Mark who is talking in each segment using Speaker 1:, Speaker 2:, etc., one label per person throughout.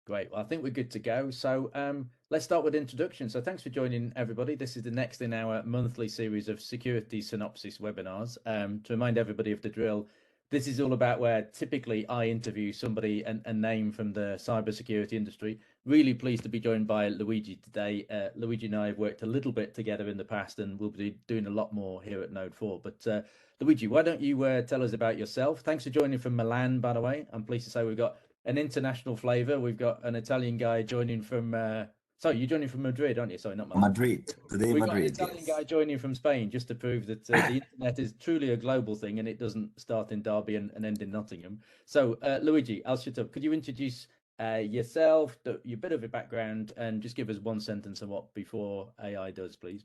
Speaker 1: Great. Well, I think we're good to go. So let's start with introduction. So thanks for joining, everybody. This is the next in our monthly series of security synopsis webinars. To remind everybody of the drill, this is all about where typically I interview somebody, a name from the cybersecurity industry. Really pleased to be joined by Luigi today. Luigi and I have worked a little bit together in the past, and we'll be doing a lot more here at Node 4. But Luigi, why don't you tell us about yourself? Thanks for joining from Milan, by the way. I'm pleased to say we've got an international flavor. We've got an Italian guy joining from. Sorry, you're joining from Madrid, aren't you? Sorry, not Milan.
Speaker 2: Madrid, today
Speaker 1: We've got an
Speaker 2: Madrid,
Speaker 1: Italian
Speaker 2: yes.
Speaker 1: guy joining from Spain, just to prove that the internet is truly a global thing and it doesn't start in Derby and end in Nottingham. So, Luigi, I'll shut up. Could you introduce yourself, your bit of a background, and just give us one sentence on what Bfore.Ai does, please?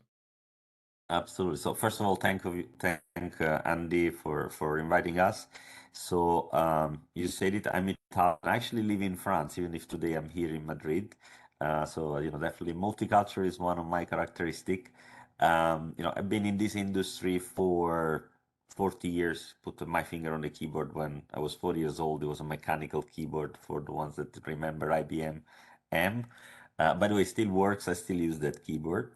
Speaker 2: Absolutely. So first of all, thank Andy for inviting us. So you said it, I'm Italian. I actually live in France, even if today I'm here in Madrid. So definitely multicultural is one of my characteristic. I've been in this industry for 40 years. Put my finger on the keyboard when I was 4 years old. It was a mechanical keyboard for the ones that remember IBM M. By the way, it still works. I still use that keyboard.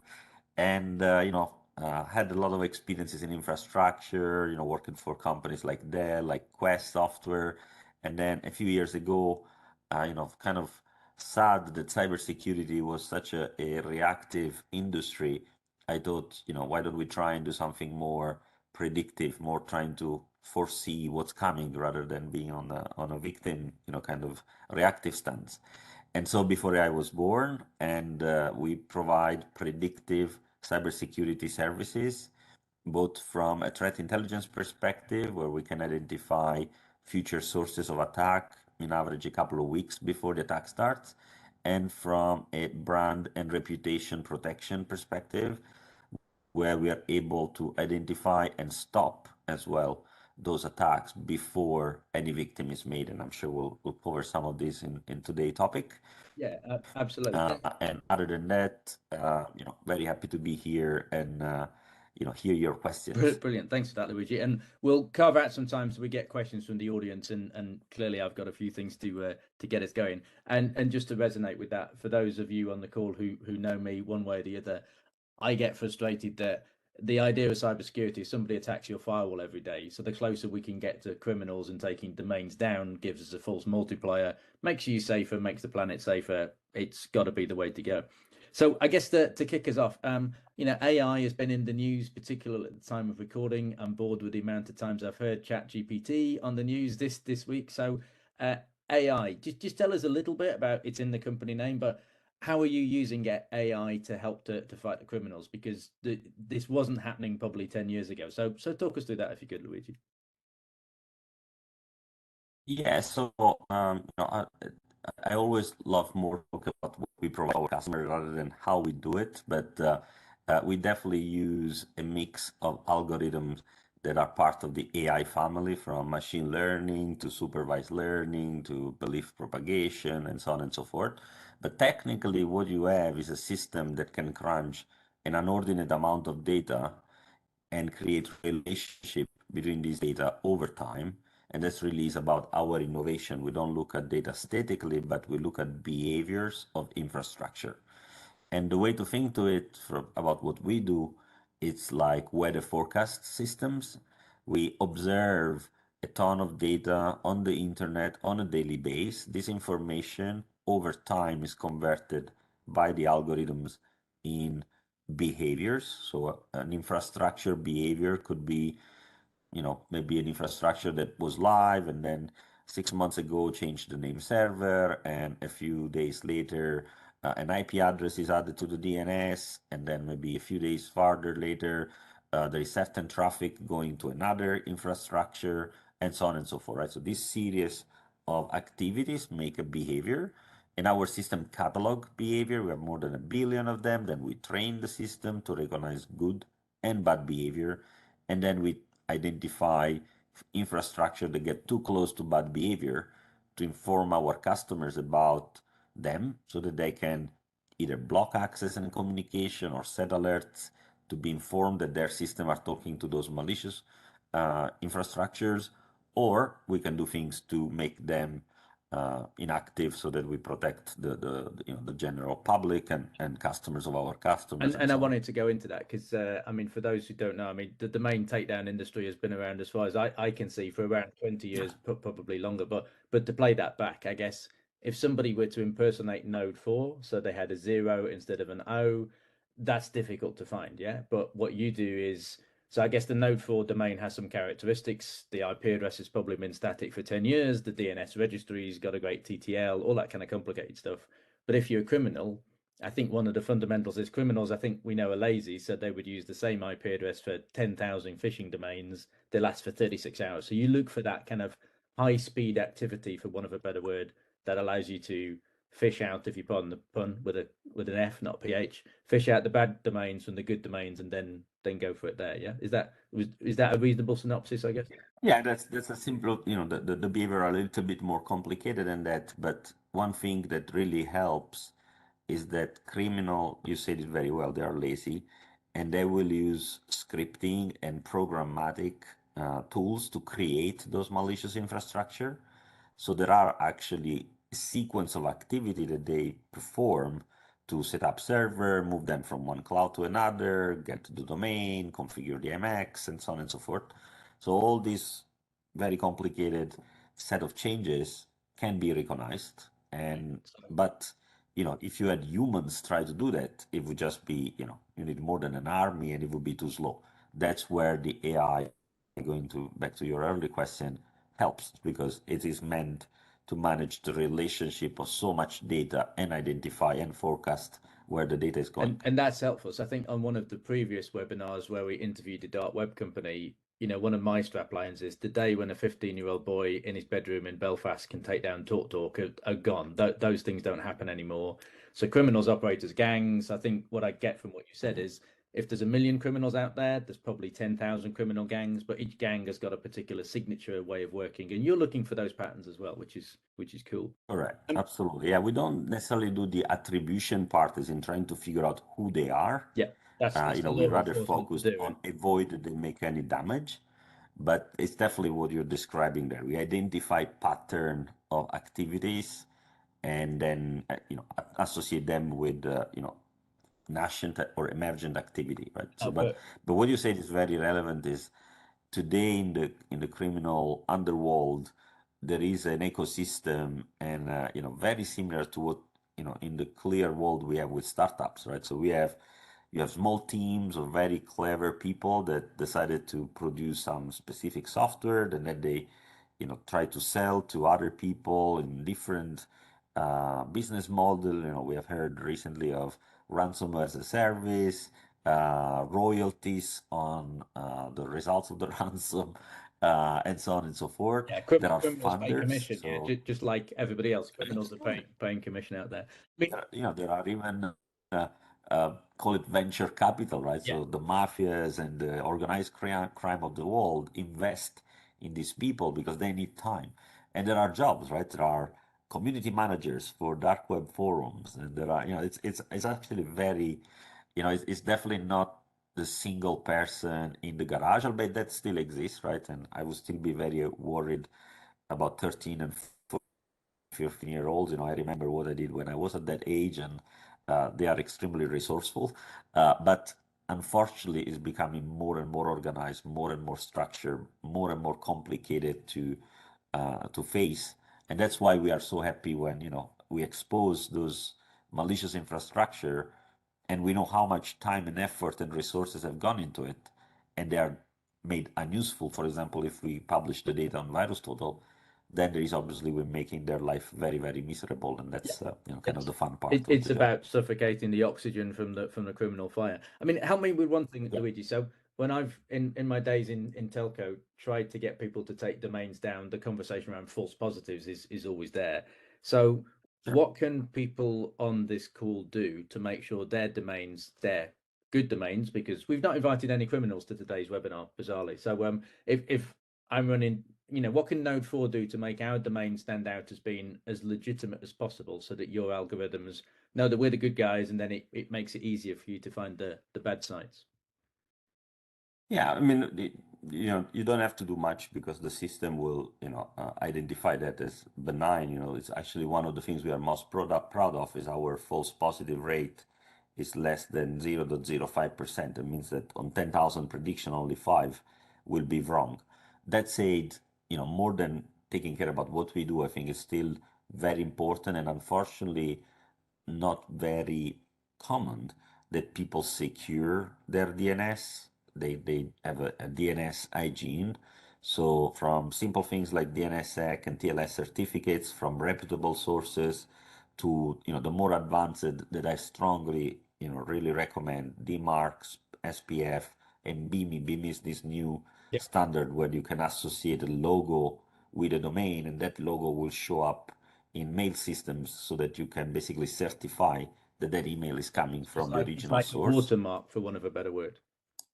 Speaker 2: And had a lot of experiences in infrastructure, working for companies like Dell, like Quest Software. And then a few years ago, kind of sad that cybersecurity was such a reactive industry. I thought, why don't we try and do something more predictive, more trying to foresee what's coming rather than being on a victim, kind of reactive stance. And so before I was born, and we provide predictive cybersecurity services, both from a threat intelligence perspective, where we can identify future sources of attack in average a couple of weeks before the attack starts, and from a brand and reputation protection perspective, where we are able to identify and stop as well those attacks before any victim is made. And I'm sure we'll cover some of this in today's topic.
Speaker 1: Yeah, absolutely.
Speaker 2: And other than that, very happy to be here and hear your questions.
Speaker 1: Brilliant. Thanks for that, Luigi. And we'll carve out some time so we get questions from the audience. And clearly, I've got a few things to get us going. And just to resonate with that, for those of you on the call who know me one way or the other, I get frustrated that the idea of cybersecurity is somebody attacks your firewall every day. So the closer we can get to criminals and taking domains down gives us a false multiplier, makes you safer, makes the planet safer. It's got to be the way to go. So I guess to kick us off, AI has been in the news, particularly at the time of recording. I'm bored with the amount of times I've heard ChatGPT on the news this week. So AI, just tell us a little bit about it's in the company name, but how are you using AI to help to fight the criminals? Because this wasn't happening probably 10 years ago. So talk us through that if you could, Luigi.
Speaker 2: Yeah, so I always love more talk about what we provide our customers rather than how we do it. But we definitely use a mix of algorithms that are part of the AI family, from machine learning to supervised learning to belief propagation and so on and so forth. But technically, what you have is a system that can crunch an inordinate amount of data and create relationship between these data over time. And that's really is about our innovation. We don't look at data statically, but we look at behaviors of infrastructure. And the way to think to it about what we do, it's like weather forecast systems. We observe a ton of data on the internet on a daily basis. This information over time is converted by the algorithms in behaviors. So an infrastructure behavior could be, maybe an infrastructure that was live and then 6 months ago changed the name server, and a few days later an IP address is added to the DNS, and then maybe a few days farther later there is certain traffic going to another infrastructure, and so on and so forth, right? So this series of activities make a behavior, and our system catalog behavior. We have more than 1 billion of them. Then we train the system to recognize good and bad behavior, and then we identify infrastructure that get too close to bad behavior to inform our customers about them so that they can either block access and communication or set alerts to be informed that their system are talking to those malicious infrastructures, or we can do things to make them inactive so that we protect the general public and customers of our customers
Speaker 1: And I
Speaker 2: so on.
Speaker 1: wanted to go into that because I mean, for those who don't know, I mean, the domain takedown industry has been around as far as I can see for around 20 years, probably longer. But to play that back, I guess if somebody were to impersonate Node 4, so they had a 0 instead of an O, that's difficult to find, yeah. But what you do is, so I guess the Node 4 domain has some characteristics. The IP address has probably been static for 10 years. The DNS registry's got a great TTL, all that kind of complicated stuff. But if you're a criminal, I think one of the fundamentals is criminals, I think we know, are lazy, so they would use the same IP address for 10,000 phishing domains. They last for 36 hours. So you look for that kind of high speed activity, for want of a better word, that allows you to fish out, if you pardon the pun, with an F, not PH, fish out the bad domains from the good domains, and then go for it there. Yeah, is that a reasonable synopsis, I guess?
Speaker 2: Yeah, that's a simple, the behavior are a little bit more complicated than that, but one thing that really helps is that criminal, you said it very well, they are lazy, and they will use scripting and programmatic tools to create those malicious infrastructure. So there are actually a sequence of activity that they perform to set up server, move them from one cloud to another, get to the domain, configure the MX, and so on and so forth. So all this very complicated set of changes can be recognized, but if you had humans try to do that, it would just be, you need more than an army and it would be too slow. That's where the AI, going to back to your early question, helps, because it is meant to manage the relationship of so much data and identify and forecast where the data is going.
Speaker 1: And that's helpful. So I think on one of the previous webinars where we interviewed a dark web company, one of my strap lines is the day when a 15-year-old boy in his bedroom in Belfast can take down TalkTalk are gone. Those things don't happen anymore. So criminals operate as gangs. I think what I get from what you said is if there's 1 million criminals out there, there's probably 10,000 criminal gangs, but each gang has got a particular signature way of working. And you're looking for those patterns as well, which is cool.
Speaker 2: Correct. Absolutely. Yeah, we don't necessarily do the attribution part as in trying to figure out who they are.
Speaker 1: Yeah, that's the
Speaker 2: We
Speaker 1: law
Speaker 2: rather
Speaker 1: enforcement to
Speaker 2: focus
Speaker 1: do.
Speaker 2: on avoid that they make any damage. But it's definitely what you're describing there. We identify pattern of activities and then associate them with nascent or emergent activity, right? So, but
Speaker 1: But
Speaker 2: what you said is very relevant. Is today in the criminal underworld, there is an ecosystem, and very similar to what in the clear world we have with startups, right? So you have small teams of very clever people that decided to produce some specific software, and then they try to sell to other people in different business model. We have heard recently of ransomware as a service, royalties on the results of the ransom, and so on and so forth.
Speaker 1: yeah,
Speaker 2: There are
Speaker 1: criminals pay
Speaker 2: funders,
Speaker 1: commission. Yeah,
Speaker 2: so
Speaker 1: just like everybody else, criminals are paying commission out there. I mean,
Speaker 2: there are even call it venture capital, right?
Speaker 1: yeah,
Speaker 2: So the mafias and the organized crime of the world invest in these people because they need time, and there are jobs, right? There are community managers for dark web forums, and there are it's actually very, it's definitely not the single person in the garage, albeit that still exists, right? And I would still be very worried about 13 and 15-year-olds. I remember what I did when I was at that age, and they are extremely resourceful. But unfortunately, it's becoming more and more organized, more and more structured, more and more complicated to face. And that's why we are so happy when we expose those malicious infrastructure, and we know how much time and effort and resources have gone into it, and they are made unuseful. For example, if we publish the data on VirusTotal, then there is obviously we're making their life very, very miserable, and
Speaker 1: yeah.
Speaker 2: that's kind of
Speaker 1: It's
Speaker 2: the fun part of
Speaker 1: it's
Speaker 2: the job.
Speaker 1: about suffocating the oxygen from the criminal fire. I mean, help me with one thing,
Speaker 2: Yeah.
Speaker 1: Luigi. So when I've in my days in telco tried to get people to take domains down, the conversation around false positives is always there. So
Speaker 2: Sure.
Speaker 1: what can people on this call do to make sure their domains, they're good domains? Because we've not invited any criminals to today's webinar, bizarrely. So if I'm running, what can Node 4 do to make our domain stand out as being as legitimate as possible so that your algorithms know that we're the good guys, and then it makes it easier for you to find the bad sites?
Speaker 2: Yeah, I mean, you don't have to do much because the system will, identify that as benign. It's actually one of the things we are most proud of is our false positive rate is less than 0.05%. It means that on 10,000 prediction, only 5 will be wrong. That said, more than taking care about what we do, I think it's still very important and unfortunately not very common that people secure their DNS. They have a DNS hygiene. So from simple things like DNSSEC and TLS certificates from reputable sources to the more advanced that I strongly really recommend DMARC, SPF, and BIMI. BIMI is this new
Speaker 1: Yeah.
Speaker 2: standard where you can associate a logo with a domain, and that logo will show up in mail systems so that you can basically certify that that email is coming from the
Speaker 1: It's
Speaker 2: original
Speaker 1: like a
Speaker 2: source.
Speaker 1: watermark, for want of a better word.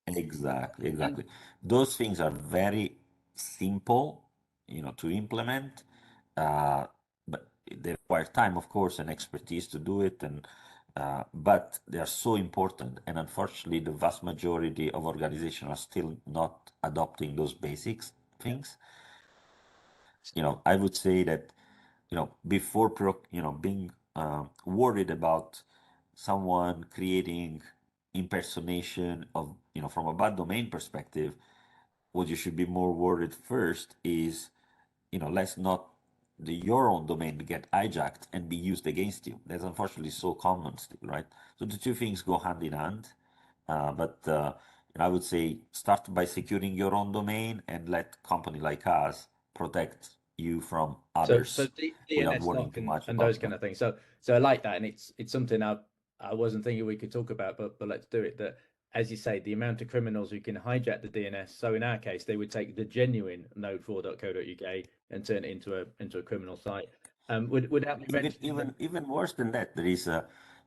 Speaker 2: Exactly,
Speaker 1: And
Speaker 2: exactly. Those things are very simple, to implement, uh, but they require time, of course, and expertise to do it. But they are so important. And unfortunately, the vast majority of organizations are still not adopting those basics
Speaker 1: yeah,
Speaker 2: things. I would say that, before being worried about someone creating impersonation of, from a bad domain perspective, what you should be more worried first is, let's not your own domain get hijacked and be used against you. That's unfortunately so common still, right? So the two things go hand in hand. But I would say start by securing your own domain and let company like us protect you from
Speaker 1: so
Speaker 2: others without
Speaker 1: DNS
Speaker 2: worrying
Speaker 1: lock
Speaker 2: too much
Speaker 1: and those
Speaker 2: about
Speaker 1: kind
Speaker 2: them.
Speaker 1: of things. So I like that, and it's something I wasn't thinking we could talk about, but let's do it. That, as you say, the amount of criminals who can hijack the DNS. So in our case, they would take the genuine node4.co.uk and turn it into a criminal site. Without me
Speaker 2: Even
Speaker 1: mentioning that.
Speaker 2: even even worse than that, there is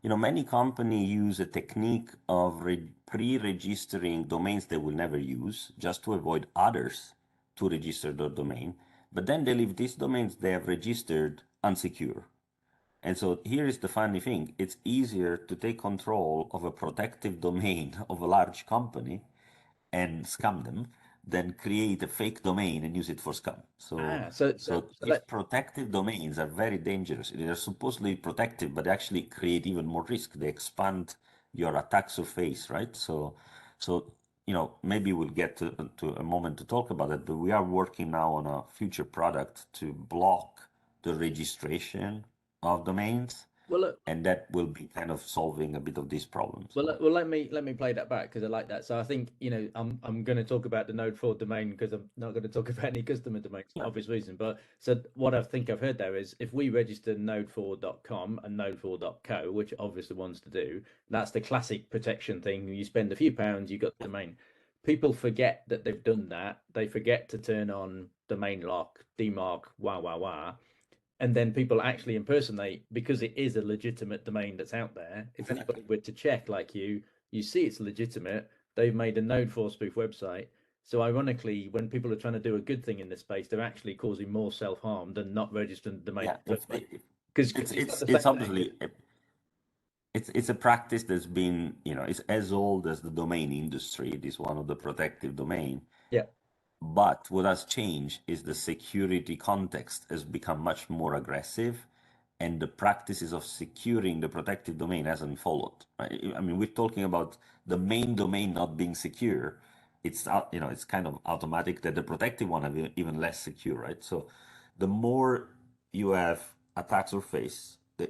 Speaker 2: many companies use a technique of pre-registering domains they will never use just to avoid others to register their domain. But then they leave these domains they have registered unsecure. And so here is the funny thing. It's easier to take control of a protective domain of a large company and scam them than create a fake domain and use it for scam. So,
Speaker 1: Ah, so so,
Speaker 2: so
Speaker 1: so
Speaker 2: these
Speaker 1: let
Speaker 2: protective domains are very dangerous. They are supposedly protective, but they actually create even more risk. They expand your attack surface, right? So, maybe we'll get to a moment to talk about it, but we are working now on a future product to block the registration of domains,
Speaker 1: well look,
Speaker 2: and that will be kind of solving a bit of these problems.
Speaker 1: Well,
Speaker 2: So,
Speaker 1: let me play that back because I like that. So I think I'm going to talk about the Node 4 domain because I'm not going to talk about any customer domains for
Speaker 2: yeah,
Speaker 1: obvious reason. But so what I think I've heard there is if we register node4.com and node4.co, which obviously wants to do, that's the classic protection thing. You spend a few pounds, you got the domain. People forget that they've done that. They forget to turn on domain lock, demarc, wah wah wah, and then people actually impersonate because it is a legitimate domain that's out there. If
Speaker 2: exactly.
Speaker 1: anybody were to check, like you see it's legitimate. They've made a Node for spoof website. So ironically, when people are trying to do a good thing in this space, they're actually causing more self harm than not registering the domain
Speaker 2: Yeah,
Speaker 1: in the first place. Because
Speaker 2: it's
Speaker 1: it's not
Speaker 2: it's
Speaker 1: the
Speaker 2: it's
Speaker 1: same thing.
Speaker 2: obviously it's a practice that's been, it's as old as the domain industry. It is one of the protective domain.
Speaker 1: Yeah,
Speaker 2: But what has changed is the security context has become much more aggressive, and the practices of securing the protective domain hasn't followed. Right? I mean, we're talking about the main domain not being secure. It's kind of automatic that the protective one are even less secure, right? So, the more you have attack surface, the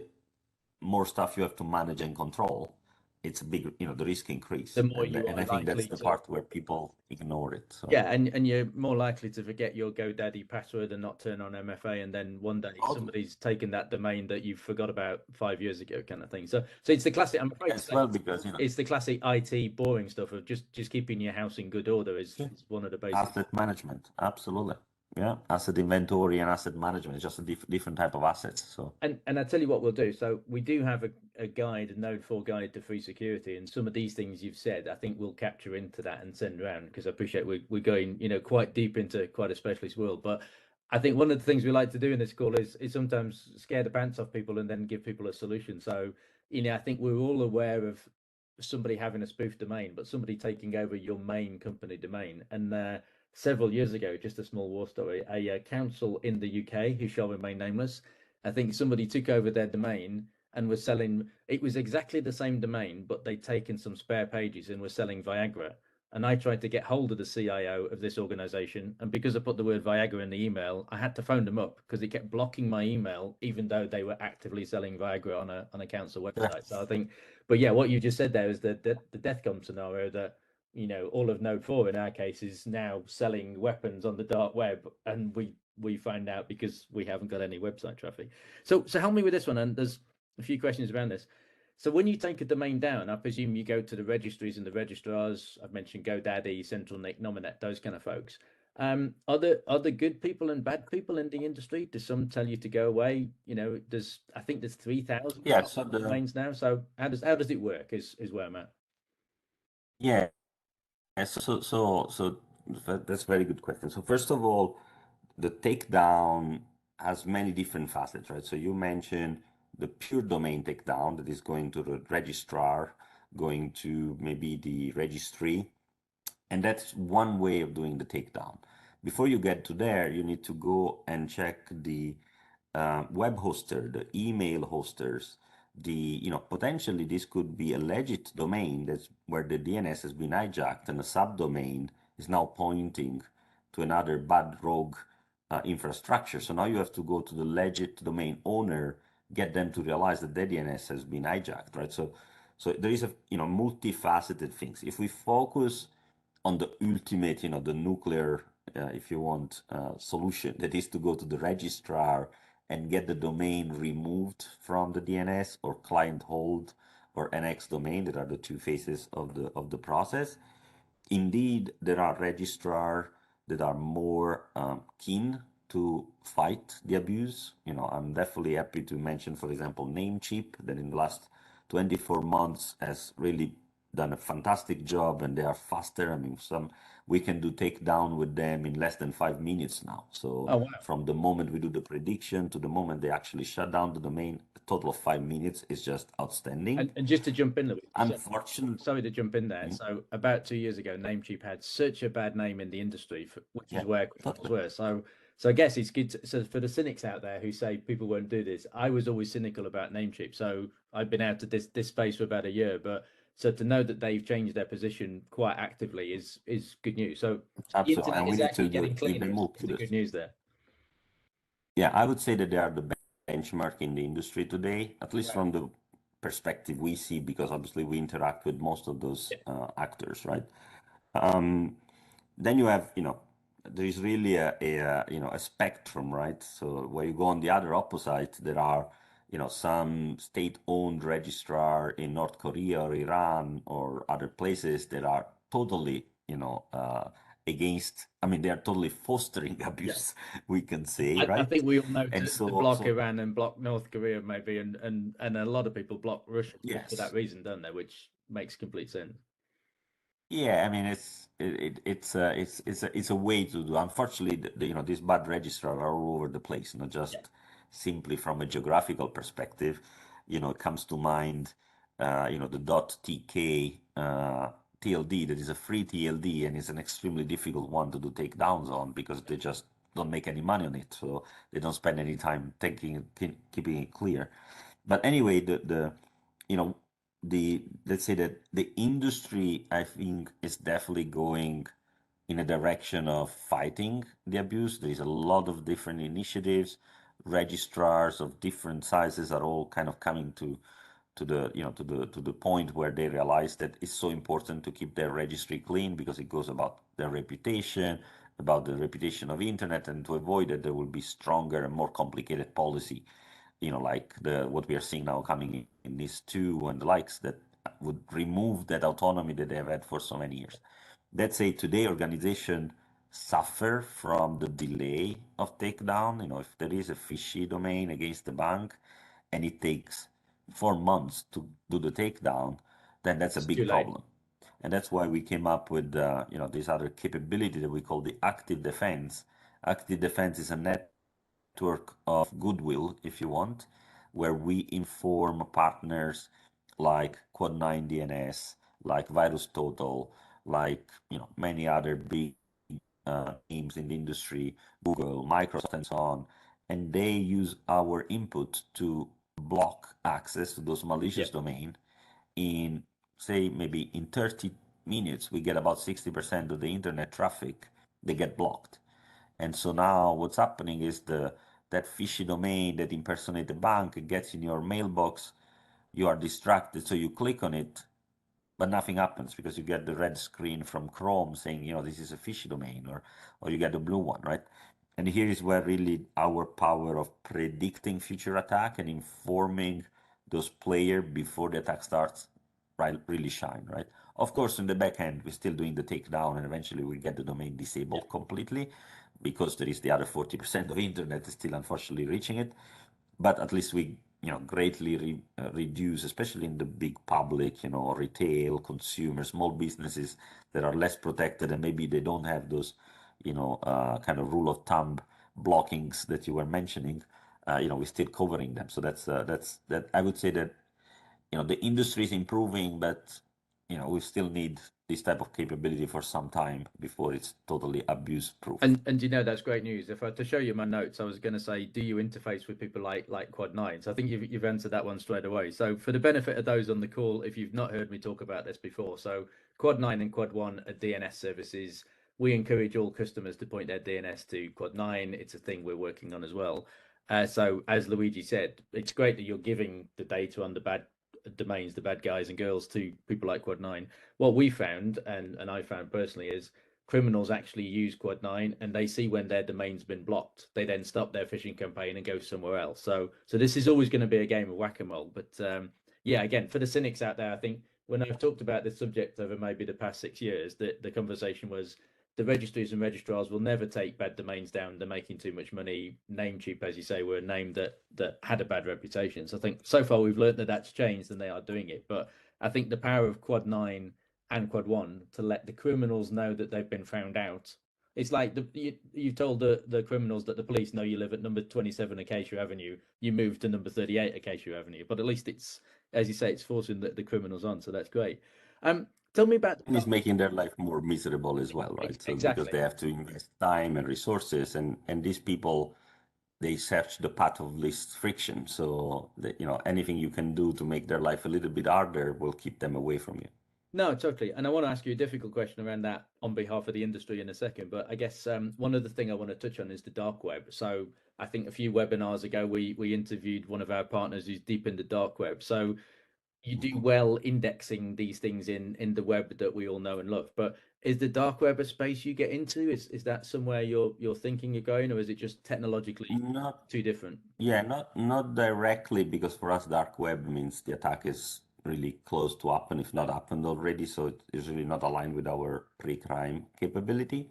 Speaker 2: more stuff you have to manage and control, it's a big, the risk
Speaker 1: the
Speaker 2: increase,
Speaker 1: more
Speaker 2: and
Speaker 1: you
Speaker 2: and
Speaker 1: are
Speaker 2: I think that's
Speaker 1: likely
Speaker 2: the
Speaker 1: to.
Speaker 2: part where people ignore it. So.
Speaker 1: Yeah, and you're more likely to forget your GoDaddy password and not turn on MFA, and then one day
Speaker 2: Totally.
Speaker 1: somebody's taken that domain that you forgot about 5 years ago, kind of thing. So it's the classic. I'm afraid to
Speaker 2: As
Speaker 1: say
Speaker 2: well, because
Speaker 1: it's the classic IT boring stuff of just keeping your house in good order
Speaker 2: sure,
Speaker 1: is one of the basics.
Speaker 2: asset management, absolutely, yeah, asset inventory and asset management is just a different type of assets. So
Speaker 1: And I tell you what we'll do. So we do have a guide, a Node 4 guide to free security, and some of these things you've said, I think we'll capture into that and send around because I appreciate we're going, quite deep into quite a specialist world. But I think one of the things we like to do in this call is sometimes scare the pants off people and then give people a solution. So, I think we're all aware of somebody having a spoof domain, but somebody taking over your main company domain. And several years ago, just a small war story, a council in the UK who shall remain nameless, I think somebody took over their domain and was selling, it was exactly the same domain, but they'd taken some spare pages and were selling Viagra. And I tried to get hold of the CIO of this organization. And because I put the word Viagra in the email, I had to phone them up because it kept blocking my email, even though they were actively selling Viagra on a council website. So I think, but yeah, what you just said there is the DEFCON scenario that, you know, all of Node 4 in our case is now selling weapons on the dark web, and we find out because we haven't got any website traffic. So help me with this one, and there's a few questions around this. So when you take a domain down, I presume you go to the registries and the registrars. I've mentioned GoDaddy, CentralNick, Nominet, those kind of folks. Are there good people and bad people in the industry? Do some tell you to go away? You know, I think there's 3,000
Speaker 2: Yeah, so
Speaker 1: domains now. So how does it work? Is where I'm at.
Speaker 2: yeah, that's a very good question. So first of all, the takedown has many different facets, right? So you mentioned the pure domain takedown that is going to the registrar, going to maybe the registry, and that's one way of doing the takedown. Before you get to there, you need to go and check the web hoster, the email hosters, potentially this could be a legit domain that's where the DNS has been hijacked and a subdomain is now pointing to another bad rogue infrastructure. So now you have to go to the legit domain owner, get them to realize that their DNS has been hijacked, right? So there is a multifaceted things. If we focus on the ultimate, the nuclear, if you want, solution, that is to go to the registrar and get the domain removed from the DNS, or client hold, or NX domain, that are the two phases of the process. Indeed, there are registrars that are more keen to fight the abuse. I'm definitely happy to mention, for example, Namecheap, that in the last 24 months has really done a fantastic job, and they are faster. I mean, we can do takedown with them in less than 5 minutes now. So
Speaker 1: Oh wow.
Speaker 2: from the moment we do the prediction to the moment they actually shut down the domain, a total of 5 minutes is just outstanding.
Speaker 1: And just to jump in, Luigi,
Speaker 2: Unfortunately,
Speaker 1: sorry to jump in there. So about 2 years ago, Namecheap had such a bad name in the industry, which is
Speaker 2: yeah,
Speaker 1: where criminals
Speaker 2: totally.
Speaker 1: were. So I guess it's good. So for the cynics out there who say people won't do this, I was always cynical about Namecheap. So I've been out of this space for about a year, but so to know that they've changed their position quite actively is good news. So the
Speaker 2: Absolutely.
Speaker 1: internet
Speaker 2: And we
Speaker 1: is
Speaker 2: need
Speaker 1: actually
Speaker 2: to
Speaker 1: getting
Speaker 2: give
Speaker 1: cleaner.
Speaker 2: them
Speaker 1: Is
Speaker 2: more
Speaker 1: the
Speaker 2: kudos.
Speaker 1: good news there?
Speaker 2: Yeah, I would say that they are the benchmark in the industry today, at least
Speaker 1: Right.
Speaker 2: from the perspective we see, because obviously we interact with most of those
Speaker 1: Yeah.
Speaker 2: actors, right? Um, then you have, there is really a spectrum, right? So where you go on the other opposite, there are, some state-owned registrar in North Korea or Iran or other places that are totally, against. I mean, they are totally fostering
Speaker 1: Yeah.
Speaker 2: abuse, we can say,
Speaker 1: I
Speaker 2: right?
Speaker 1: think we all know
Speaker 2: And
Speaker 1: to block Iran and block North Korea maybe, and a lot of people block Russia for that
Speaker 2: yes.
Speaker 1: reason, don't they? Which makes complete sense.
Speaker 2: Yeah, I mean it's a way to do. Unfortunately, these bad registrars are all over the place. Not
Speaker 1: Yeah,
Speaker 2: just simply from a geographical perspective. It comes to mind, the .tk TLD, that is a free TLD, and it's an extremely difficult one to do takedowns on because they just don't make any money on it, so they don't spend any time keeping it clear. But anyway, the you know let's say that the industry, I think, is definitely going in a direction of fighting the abuse. There is a lot of different initiatives. Registrars of different sizes are all kind of coming to the point where they realize that it's so important to keep their registry clean, because it goes about their reputation, about the reputation of internet, and to avoid it, there will be stronger and more complicated policy, like what we are seeing now coming in these two and the likes, that would remove that autonomy that they have had for so many years. Let's say today organization suffer from the delay of takedown. If there is a fishy domain against the bank and it takes 4 months to do the takedown, then that's a
Speaker 1: it's too
Speaker 2: big
Speaker 1: late.
Speaker 2: problem. And that's why we came up with this other capability that we call the active defense. Active defense is a network of goodwill, if you want, where we inform partners like Quad9 DNS, like VirusTotal, like many other big names in the industry, Google, Microsoft, and so on, and they use our input to block access to those malicious domain. In, say, maybe in 30 minutes, we get about 60% of the internet traffic, they get blocked. And so now what's happening is that fishy domain that impersonates a bank gets in your mailbox, you are distracted, so you click on it, but nothing happens because you get the red screen from Chrome saying, this is a fishy domain, or you get the blue one, right? And here is where really our power of predicting future attack and informing those players before the attack starts, right, really shine, right? Of course, in the back end, we're still doing the takedown, and eventually we get the domain disabled completely, because there is the other 40% of internet is still unfortunately reaching it. But at least we greatly reduce, especially in the big public, retail, consumer, small businesses that are less protected, and maybe they don't have those, kind of rule of thumb blockings that you were mentioning. We're still covering them. So that's that. I would say that the industry is improving, but we still need this type of capability for some time before it's totally abuse proof.
Speaker 1: And that's great news. If I to show you my notes, I was going to say, do you interface with people like Quad9? So I think you've answered that one straight away. So for the benefit of those on the call, if you've not heard me talk about this before, so Quad9 and Quad1 are DNS services. We encourage all customers to point their DNS to Quad9. It's a thing we're working on as well. So as Luigi said, it's great that you're giving the data on the bad domains, the bad guys and girls, to people like Quad9. What we found, and I found personally, is criminals actually use Quad9 and they see when their domain's been blocked. They then stop their phishing campaign and go somewhere else. So this is always going to be a game of whack-a-mole. But yeah, again, for the cynics out there, I think when I've talked about this subject over maybe the past 6 years, the conversation was the registries and registrars will never take bad domains down. They're making too much money. Namecheap, as you say, were a name that had a bad reputation. So I think so far we've learned that that's changed and they are doing it. But I think the power of Quad9 and Quad1 to let the criminals know that they've been found out. It's like you've told the criminals that the police know you live at number 27 Acacia Avenue. You moved to number 38 Acacia Avenue, but at least it's, as you say, it's forcing the criminals on. So that's great. Tell me about
Speaker 2: And it's making their life more miserable as well, right? So because
Speaker 1: exactly.
Speaker 2: they have to invest time and resources, and these people, they search the path of least friction. So anything you can do to make their life a little bit harder will keep them away from you.
Speaker 1: No, totally. And I want to ask you a difficult question around that on behalf of the industry in a second. But I guess one other thing I want to touch on is the dark web. So I think a few webinars ago, we interviewed one of our partners who's deep in the dark web. So you do well indexing these things in the web that we all know and love. But is the dark web a space you get into? Is that somewhere you're thinking of going, or is it just technologically
Speaker 2: Not
Speaker 1: too different?
Speaker 2: Yeah, not directly, because for us dark web means the attack is really close to happen, if not happened already. So it is really not aligned with our pre-crime capability.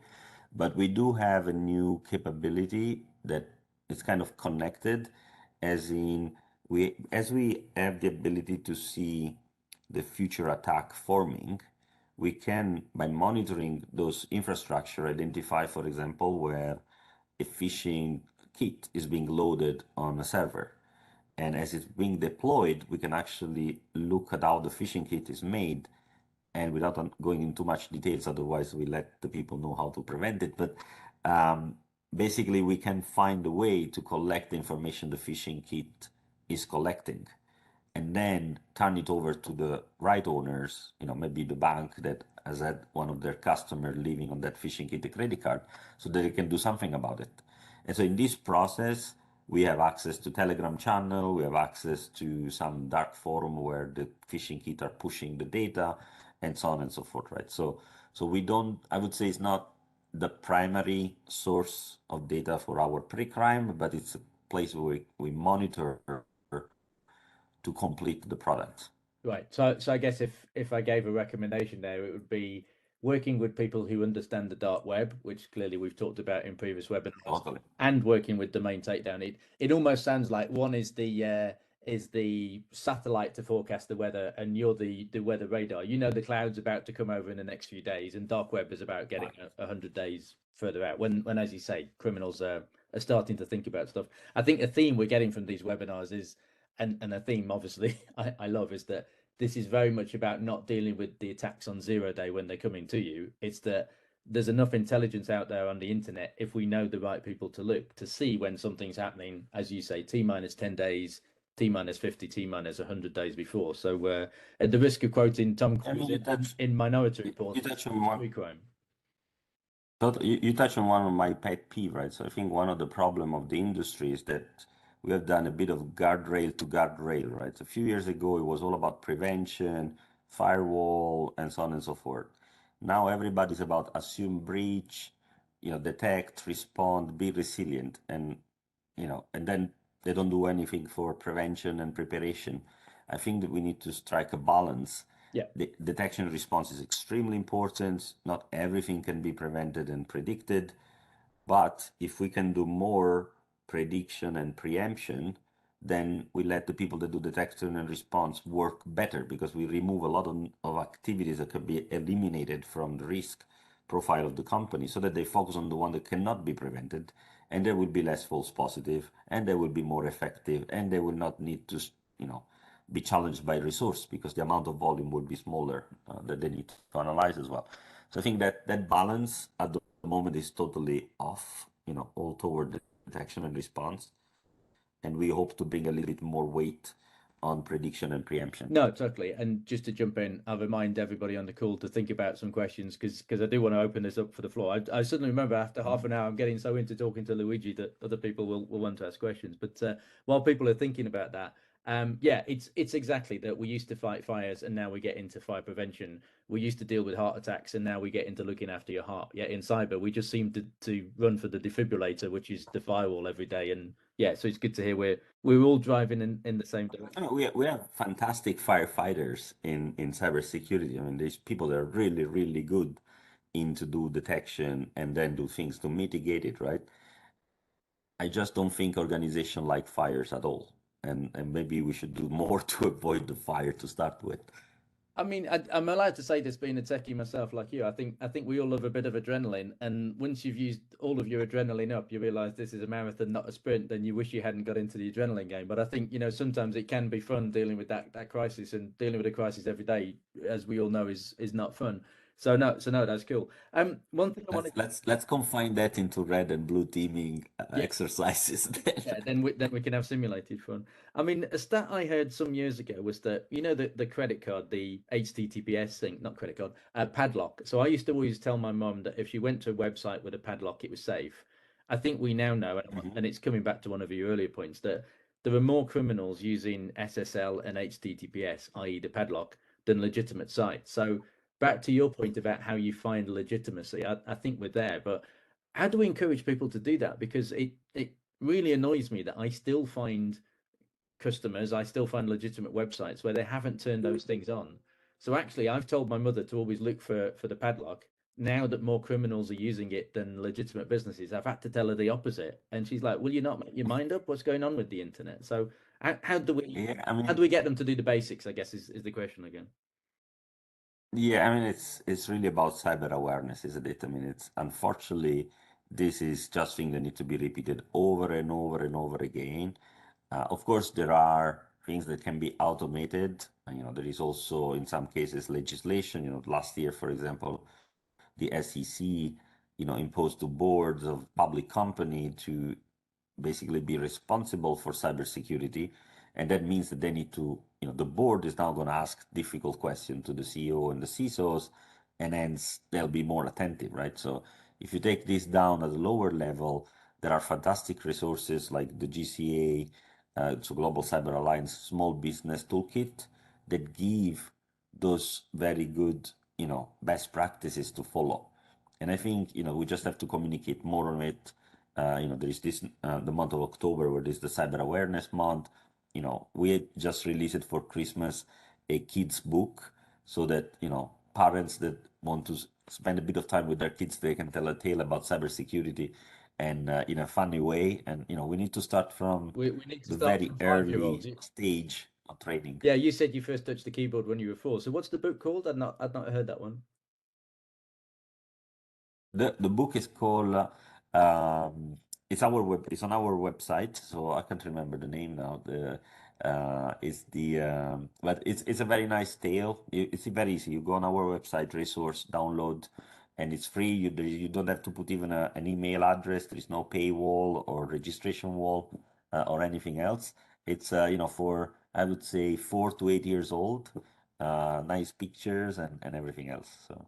Speaker 2: But we do have a new capability that is kind of connected, as in we have the ability to see the future attack forming, we can, by monitoring those infrastructure, identify, for example, where a phishing kit is being loaded on a server. And as it's being deployed, we can actually look at how the phishing kit is made. And without going into much details, otherwise we let the people know how to prevent it. But basically, we can find a way to collect the information the phishing kit is collecting, and then turn it over to the right owners, maybe the bank that has had one of their customer living on that phishing kit, a credit card, so that they can do something about it. And so in this process, we have access to Telegram channel, we have access to some dark forum where the phishing kit are pushing the data, and so on and so forth, right? So we don't, I would say it's not the primary source of data for our pre-crime, but it's a place where we monitor to complete the product.
Speaker 1: Right. So I guess if I gave a recommendation there, it would be working with people who understand the dark web, which clearly we've talked about in previous webinars,
Speaker 2: Totally.
Speaker 1: and working with domain takedown. It almost sounds like one is the satellite to forecast the weather, and you're the weather radar. You know the cloud's about to come over in the next few days, and dark web is about getting 100 days further out. When as you say, criminals are starting to think about stuff. I think a theme we're getting from these webinars is, and a theme obviously I love, is that this is very much about not dealing with the attacks on 0 day when they're coming to you. It's that there's enough intelligence out there on the internet if we know the right people to look to see when something's happening, as you say, T minus 10 days, T minus 50, T minus 100 days before. So at the risk of quoting Tom
Speaker 2: I mean,
Speaker 1: Cruise in Minority Report,
Speaker 2: you touch on one.
Speaker 1: free crime.
Speaker 2: You touch on one of my pet peeve, right? So I think one of the problem of the industry is that we have done a bit of guardrail to guardrail, right? So a few years ago, it was all about prevention, firewall, and so on and so forth. Now everybody's about assume breach, detect, respond, be resilient, and then they don't do anything for prevention and preparation. I think that we need to strike a balance.
Speaker 1: Yeah.
Speaker 2: The detection response is extremely important. Not everything can be prevented and predicted, but if we can do more prediction and preemption, then we let the people that do detection and response work better because we remove a lot of activities that could be eliminated from the risk profile of the company so that they focus on the one that cannot be prevented, and there will be less false positive, and they will be more effective, and they will not need to be challenged by resource because the amount of volume will be smaller that they need to analyze as well. So I think that balance at the moment is totally off, all toward detection and response, and we hope to bring a little bit more weight on prediction and preemption.
Speaker 1: No, totally. And just to jump in, I'll remind everybody on the call to think about some questions because I do want to open this up for the floor. I suddenly remember after half an hour, I'm getting so into talking to Luigi that other people will want to ask questions. But while people are thinking about that, yeah, it's exactly that. We used to fight fires and now we get into fire prevention. We used to deal with heart attacks and now we get into looking after your heart. Yeah, in cyber, we just seem to run for the defibrillator, which is the firewall every day. And yeah, so it's good to hear we're all driving in the same direction.
Speaker 2: We have fantastic firefighters in cybersecurity. I mean, there's people that are really, really good into do detection and then do things to mitigate it, right? I just don't think organization like fires at all. And maybe we should do more to avoid the fire to start with.
Speaker 1: I mean, I'm allowed to say this being a techie myself, like you. I think we all love a bit of adrenaline, and once you've used all of your adrenaline up, you realise this is a marathon, not a sprint. Then you wish you hadn't got into the adrenaline game. But I think sometimes it can be fun dealing with that crisis, and dealing with a crisis every day, as we all know, is not fun. So no, that's cool. One thing I wanted.
Speaker 2: Let's confine that into red and blue teaming
Speaker 1: Yeah.
Speaker 2: exercises then.
Speaker 1: Yeah, then we can have simulated fun. I mean, a stat I heard some years ago was that the credit card, the HTTPS thing, not credit card, padlock. So I used to always tell my mum that if she went to a website with a padlock, it was safe. I think we now know, and it's coming back to one of your earlier points, that there are more criminals using SSL and HTTPS, i.e., the padlock, than legitimate sites. So back to your point about how you find legitimacy, I think we're there, but how do we encourage people to do that? Because it really annoys me that I still find customers, I still find legitimate websites where they haven't turned those things on. So actually, I've told my mother to always look for the padlock. Now that more criminals are using it than legitimate businesses, I've had to tell her the opposite, and she's like, "Will you not make your mind up? What's going on with the internet?" So how do we
Speaker 2: Yeah, I
Speaker 1: how
Speaker 2: mean,
Speaker 1: do we get them to do the basics? I guess is the question again.
Speaker 2: yeah, I mean, it's really about cyber awareness, isn't it? I mean, it's unfortunately this is just thing that need to be repeated over and over and over again. Of course, there are things that can be automated. There is also in some cases legislation. Last year, for example, the SEC, imposed to boards of public company to basically be responsible for cybersecurity. And that means that they need to, the board is now going to ask difficult questions to the CEO and the CISOs, and hence they'll be more attentive, right? So if you take this down at a lower level, there are fantastic resources like the GCA, so Global Cyber Alliance Small Business Toolkit, that give those very good, best practices to follow. And I think, we just have to communicate more on it. There is this the month of October where there's the Cyber Awareness Month. We just released it for Christmas, a kids book, so that parents that want to spend a bit of time with their kids, they can tell a tale about cybersecurity, and in a funny way. And we need to start from
Speaker 1: We need to
Speaker 2: the
Speaker 1: start
Speaker 2: very
Speaker 1: from 5 year olds.
Speaker 2: early stage of training.
Speaker 1: Yeah, you said you first touched the keyboard when you were 4. So what's the book called? I'd not heard that one.
Speaker 2: The book is called it's on our website, so I can't remember the name now. It's the but it's a very nice tale. It's very easy. You go on our website, resource, download, and it's free. You don't have to put even an email address. There is no paywall or registration wall or anything else. It's for, I would say, 4 to 8 years old. Nice pictures and everything else. So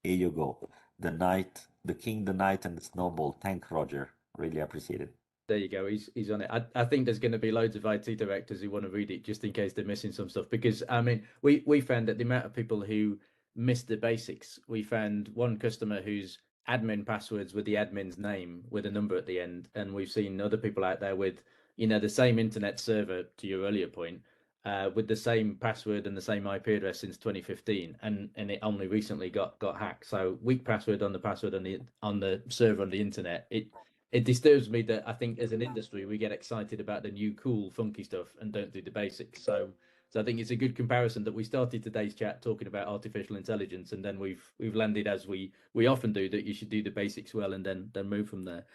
Speaker 2: here you go. The king, the knight, and the snowball. Thank Roger. Really appreciate it.
Speaker 1: There you go. He's on it. I think there's going to be loads of IT directors who want to read it just in case they're missing some stuff. Because I mean, we found that the amount of people who missed the basics. We found one customer whose admin passwords were the admin's name with a number at the end, and we've seen other people out there with the same internet server, to your earlier point, with the same password and the same IP address since 2015, and it only recently got hacked. So weak password on the password on the server on the internet. It disturbs me that I think as an industry we get excited about the new cool funky stuff and don't do the basics. So I think it's a good comparison that we started today's chat talking about artificial intelligence, and then we've landed, as we often do, that you should do the basics well and then move from there.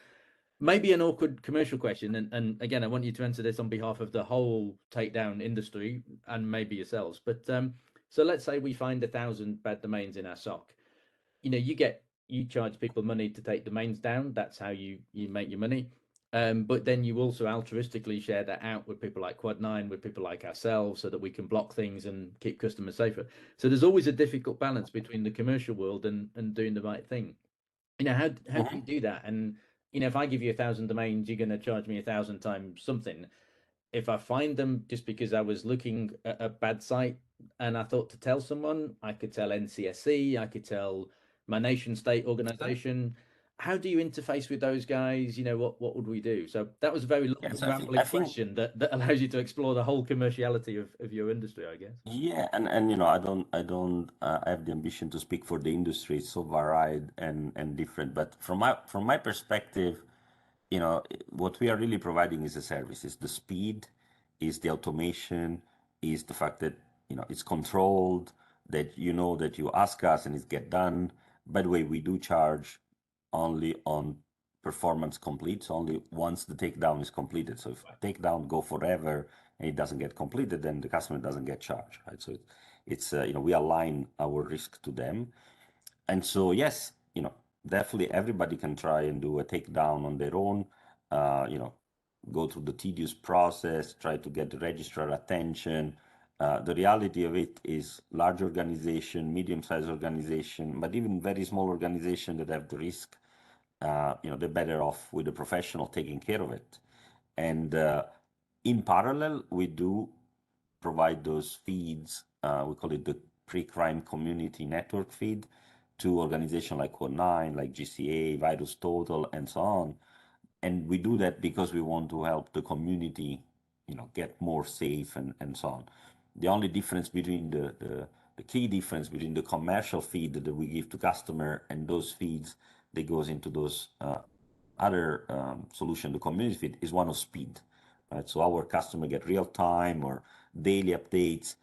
Speaker 1: Maybe an awkward commercial question, and again, I want you to answer this on behalf of the whole takedown industry and maybe yourselves. But so let's say we find 1,000 bad domains in our SOC. You charge people money to take domains down. That's how you make your money. But then you also altruistically share that out with people like Quad9, with people like ourselves, so that we can block things and keep customers safer. So there's always a difficult balance between the commercial world and doing the right thing. How do you do that? And if I give you 1,000 domains, you're going to charge me 1,000 times something. If I find them just because I was looking at a bad site and I thought to tell someone, I could tell NCSC, I could tell my nation state organization. How do you interface with those guys? What would we do? So that was a very long,
Speaker 2: Yes,
Speaker 1: rambling question that allows you to explore the whole commerciality of your industry, I guess.
Speaker 2: yeah, and I have the ambition to speak for the industry. It's so varied and different. But from my perspective, what we are really providing is a service. Is the speed, is the automation, is the fact that it's controlled, that that you ask us and it get done. By the way, we do charge only on performance complete, so only once the takedown is completed. So if takedown go forever and it doesn't get completed, then the customer doesn't get charged, right? So it's we align our risk to them. And so, yes, definitely everybody can try and do a takedown on their own, go through the tedious process, try to get the registrar attention. The reality of it is large organization, medium-sized organization, but even very small organization that have the risk, they're better off with a professional taking care of it. And in parallel, we do provide those feeds. We call it the pre-crime community network feed to organizations like Code9, like GCA, Virus Total, and so on. And we do that because we want to help the community, get more safe and so on. The only difference between the key difference between the commercial feed that we give to customer and those feeds that goes into those other solution, the community feed, is one of speed. Right? So our customer get real time or daily updates.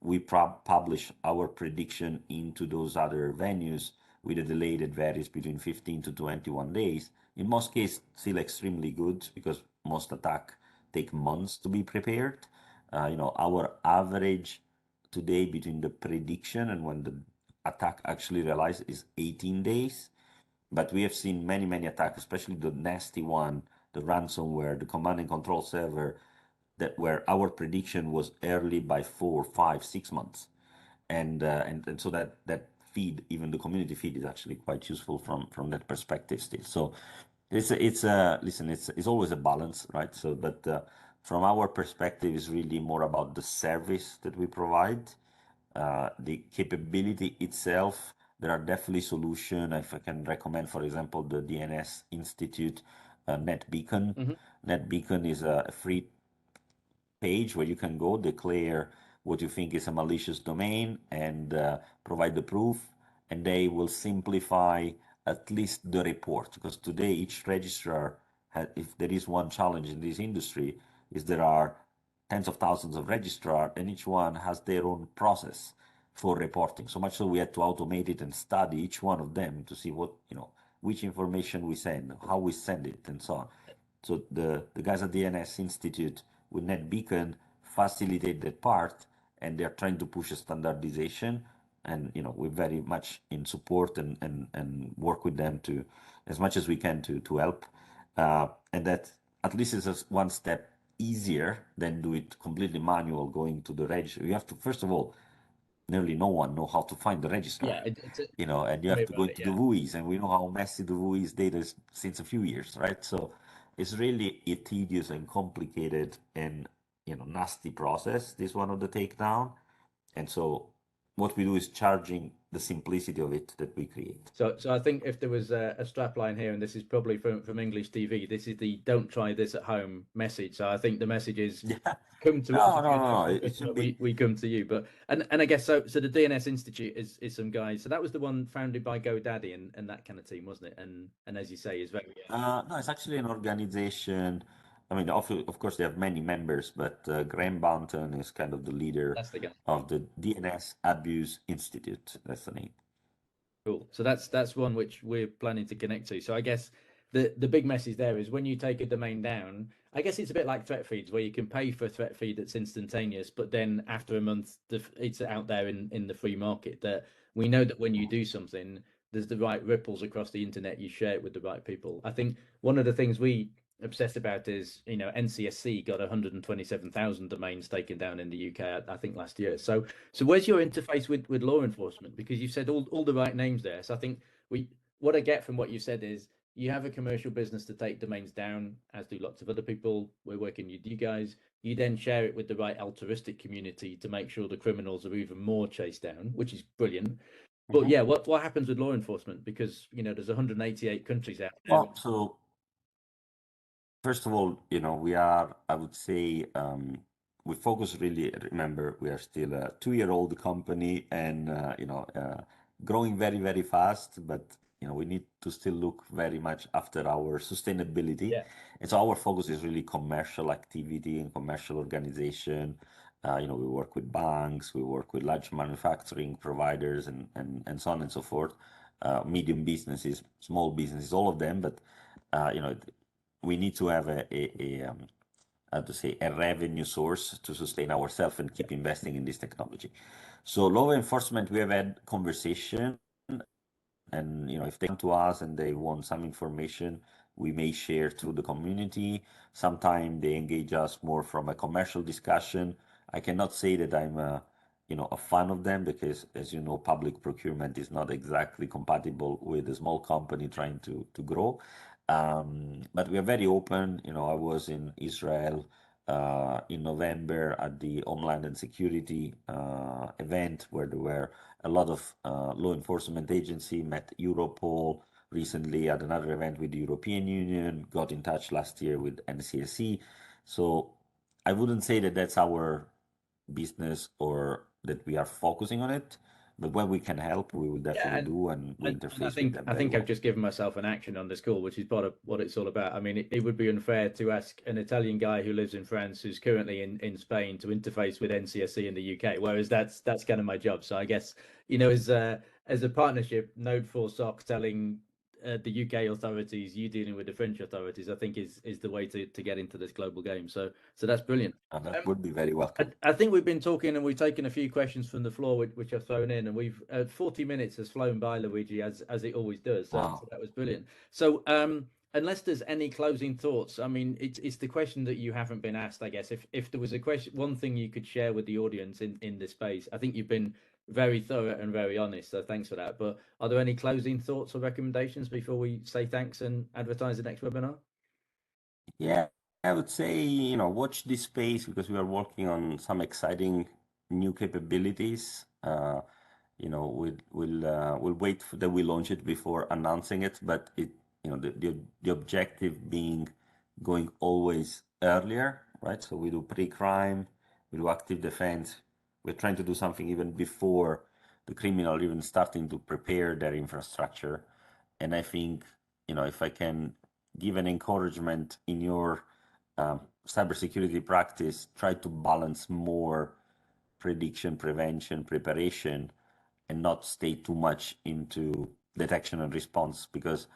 Speaker 2: We publish our prediction into those other venues with a delay that varies between 15 to 21 days. In most cases, still extremely good because most attack take months to be prepared. Our average today between the prediction and when the attack actually realizes is 18 days. But we have seen many, many attacks, especially the nasty one, the ransomware, the command and control server, that where our prediction was early by 4, 5, 6 months. And so that feed, even the community feed, is actually quite useful from that perspective still. So it's always a balance, right? So, but from our perspective, it's really more about the service that we provide, the capability itself. There are definitely solutions. If I can recommend, for example, the DNS Institute, NetBeacon. NetBeacon is a free page where you can go declare what you think is a malicious domain and provide the proof, and they will simplify at least the report, because today each registrar if there is one challenge in this industry, is there are tens of thousands of registrars and each one has their own process for reporting, so much so we had to automate it and study each one of them to see what which information we send, how we send it, and so on. So the guys at the DNS Institute with NetBeacon facilitate that part, and they're trying to push a standardization. and we're very much in support and work with them to as much as we can to help, and that at least is just one step easier than do it completely manual going to the register. You have to, first of all, nearly no one know how to find the registrar,
Speaker 1: Yeah, it's
Speaker 2: and you
Speaker 1: tell me
Speaker 2: have to go
Speaker 1: about it.
Speaker 2: into the
Speaker 1: Yeah.
Speaker 2: WUIs, and we know how messy the WUIs data is since a few years, right? So it's really a tedious and complicated and nasty process, this one of the takedown. And so what we do is charging the simplicity of it that we create.
Speaker 1: So I think if there was a strap line here, and this is probably from English TV, this is the "Don't try this at home" message. So I think the message is,
Speaker 2: Yeah.
Speaker 1: come to us
Speaker 2: No,
Speaker 1: if
Speaker 2: no,
Speaker 1: you're
Speaker 2: no,
Speaker 1: looking
Speaker 2: no.
Speaker 1: for a
Speaker 2: It
Speaker 1: customer.
Speaker 2: should be.
Speaker 1: We come to you. But and I guess so. So the DNS Institute is some guys. So that was the one founded by GoDaddy and that kind of team, wasn't it? And as you say, is very
Speaker 2: No, it's actually an organization. I mean, of course, they have many members, but Graham Bounton is kind of the leader
Speaker 1: that's the guy.
Speaker 2: of the DNS Abuse Institute. That's the name.
Speaker 1: Cool. So that's one which we're planning to connect to. So I guess the big message there is when you take a domain down, I guess it's a bit like threat feeds where you can pay for a threat feed that's instantaneous, but then after a month, it's out there in the free market. That we know that when you do something, there's the right ripples across the internet. You share it with the right people. I think one of the things we obsessed about is NCSC got 127,000 domains taken down in the UK, I think last year. So where's your interface with law enforcement? Because you said all the right names there. So I think what I get from what you said is you have a commercial business to take domains down, as do lots of other people. We're working with you guys. You then share it with the right altruistic community to make sure the criminals are even more chased down, which is brilliant. But
Speaker 2: Mhm.
Speaker 1: yeah, what happens with law enforcement? Because there's 188 countries out there.
Speaker 2: Well, so first of all, we are, I would say, we focus really, remember, we are still a 2-year-old company and, growing very, very fast, but, we need to still look very much after our sustainability.
Speaker 1: Yeah,
Speaker 2: And so our focus is really commercial activity and commercial organization. We work with banks, we work with large manufacturing providers and so on and so forth, medium businesses, small businesses, all of them. But, we need to have how to say, a revenue source to sustain ourselves and
Speaker 1: yeah,
Speaker 2: keep investing in this technology. So law enforcement, we have had conversation, and if they come to us and they want some information, we may share through the community. Sometimes they engage us more from a commercial discussion. I cannot say that I'm a fan of them because, as you know, public procurement is not exactly compatible with a small company trying to grow. But we are very open. I was in Israel in November at the Homeland and Security event where there were a lot of law enforcement agency, met Europol recently at another event with the European Union, got in touch last year with NCSC. So I wouldn't say that that's our business or that we are focusing on it, but when we can help, we will
Speaker 1: yeah.
Speaker 2: definitely do, and we
Speaker 1: And I
Speaker 2: interface with
Speaker 1: think
Speaker 2: them
Speaker 1: I
Speaker 2: very
Speaker 1: think I've
Speaker 2: well.
Speaker 1: just given myself an action on this call, which is part of what it's all about. I mean, it would be unfair to ask an Italian guy who lives in France, who's currently in Spain, to interface with NCSC in the UK, whereas that's kind of my job. So I guess as a partnership, Node 4 SOC telling the UK authorities, you dealing with the French authorities, I think is the way to get into this global game. So that's brilliant.
Speaker 2: And that
Speaker 1: Um,
Speaker 2: would be very welcome.
Speaker 1: I think we've been talking and we've taken a few questions from the floor, which I've thrown in, and we've 40 minutes has flown by, Luigi, as it always does. So
Speaker 2: Wow.
Speaker 1: that was brilliant. So unless there's any closing thoughts, I mean, it's the question that you haven't been asked, I guess. If there was a question, one thing you could share with the audience in this space, I think you've been very thorough and very honest. So thanks for that. But are there any closing thoughts or recommendations before we say thanks and advertise the next webinar?
Speaker 2: Yeah, I would say, watch this space because we are working on some exciting new capabilities. We'll wait for that we launch it before announcing it, but the objective being going always earlier, right? So we do pre-crime, we do active defense. We're trying to do something even before the criminal even starting to prepare their infrastructure. And I think, if I can give an encouragement in your cybersecurity practice, try to balance more prediction, prevention, preparation, and not stay too much into detection and response. Because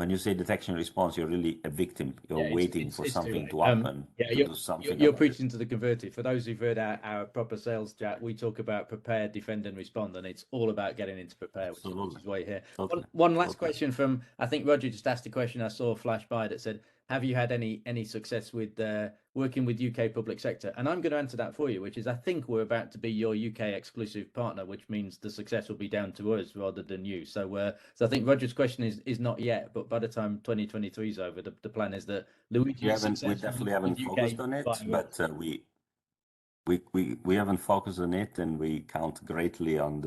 Speaker 2: when you say detection response, you're really a victim. You're
Speaker 1: Yeah,
Speaker 2: waiting for
Speaker 1: it's too
Speaker 2: something
Speaker 1: late.
Speaker 2: to happen
Speaker 1: Yeah,
Speaker 2: to do something
Speaker 1: you're
Speaker 2: about it.
Speaker 1: preaching to the converted. For those who've heard our proper sales chat, we talk about prepare, defend, and respond, and it's all about getting into prepare, which
Speaker 2: Absolutely.
Speaker 1: is why you're here.
Speaker 2: Totally.
Speaker 1: One last
Speaker 2: Totally.
Speaker 1: question from, I think Roger just asked a question I saw flash by that said, have you had any success with working with UK public sector? And I'm going to answer that for you, which is I think we're about to be your UK exclusive partner, which means the success will be down to us rather than you. So I think Roger's question is not yet, but by the time 2023 is over, the plan is that Luigi's
Speaker 2: We
Speaker 1: success
Speaker 2: definitely
Speaker 1: with
Speaker 2: haven't
Speaker 1: UK
Speaker 2: focused on it,
Speaker 1: buying
Speaker 2: but
Speaker 1: us.
Speaker 2: we haven't focused on it, and we count greatly on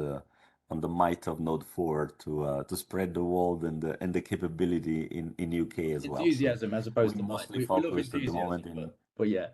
Speaker 2: the might of Node 4 to spread the world and the capability in UK as well. So
Speaker 1: Enthusiasm as opposed
Speaker 2: we
Speaker 1: to might.
Speaker 2: mostly
Speaker 1: We love
Speaker 2: focused at the
Speaker 1: enthusiasm,
Speaker 2: moment in
Speaker 1: but yeah.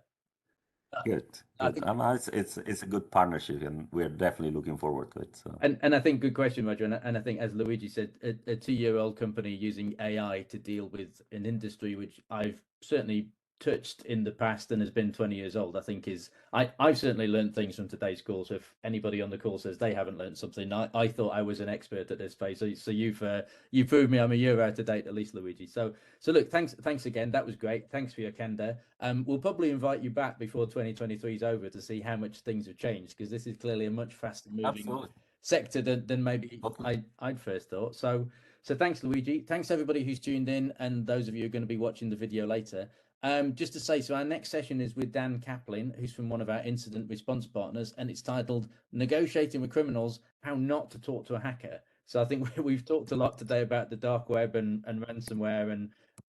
Speaker 2: good,
Speaker 1: I
Speaker 2: good.
Speaker 1: think
Speaker 2: It's a good partnership, and we're definitely looking forward to it. So.
Speaker 1: and I think good question, Roger. And I think, as Luigi said, a 2-year-old company using AI to deal with an industry which I've certainly touched in the past and has been 20 years old, I think I've certainly learned things from today's call. So if anybody on the call says they haven't learned something, I thought I was an expert at this space. So you've proved me I'm a year out of date at least, Luigi. So look, thanks again. That was great. Thanks for your candor. We'll probably invite you back before 2023 is over to see how much things have changed, because this is clearly a much faster moving
Speaker 2: Absolutely.
Speaker 1: sector than maybe
Speaker 2: Totally.
Speaker 1: I'd first thought. So thanks, Luigi. Thanks everybody who's tuned in, and those of you who are going to be watching the video later. Just to say, so our next session is with Dan Kaplan, who's from one of our incident response partners, and it's titled Negotiating with Criminals, How Not to Talk to a Hacker. So I think we've talked a lot today about the dark web and ransomware,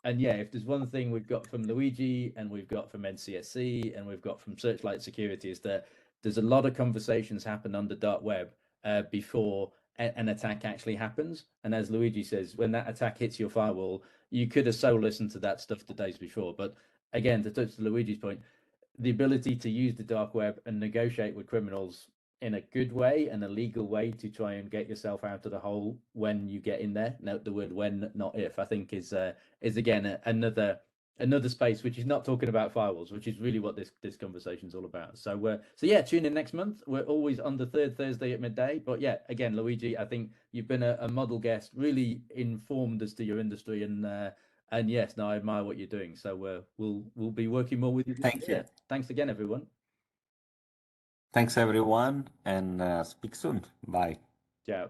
Speaker 1: and yeah, if there's one thing we've got from Luigi and we've got from NCSC and we've got from Searchlight Security, is that there's a lot of conversations happen on the dark web before an attack actually happens. And as Luigi says, when that attack hits your firewall, you could have so listened to that stuff the days before. But again, to touch to Luigi's point, the ability to use the dark web and negotiate with criminals in a good way and a legal way to try and get yourself out of the hole when you get in there. Note the word when, not if. I think is again another space which is not talking about firewalls, which is really what this conversation is all about. So yeah, tune in next month. We're always on the third Thursday at midday. But yeah, again, Luigi, I think you've been a model guest, really informed as to your industry, and yes, no, I admire what you're doing. So we'll be working more with you.
Speaker 2: Thank you.
Speaker 1: Thanks again, everyone.
Speaker 2: Thanks, everyone, and speak soon. Bye.
Speaker 1: Ciao.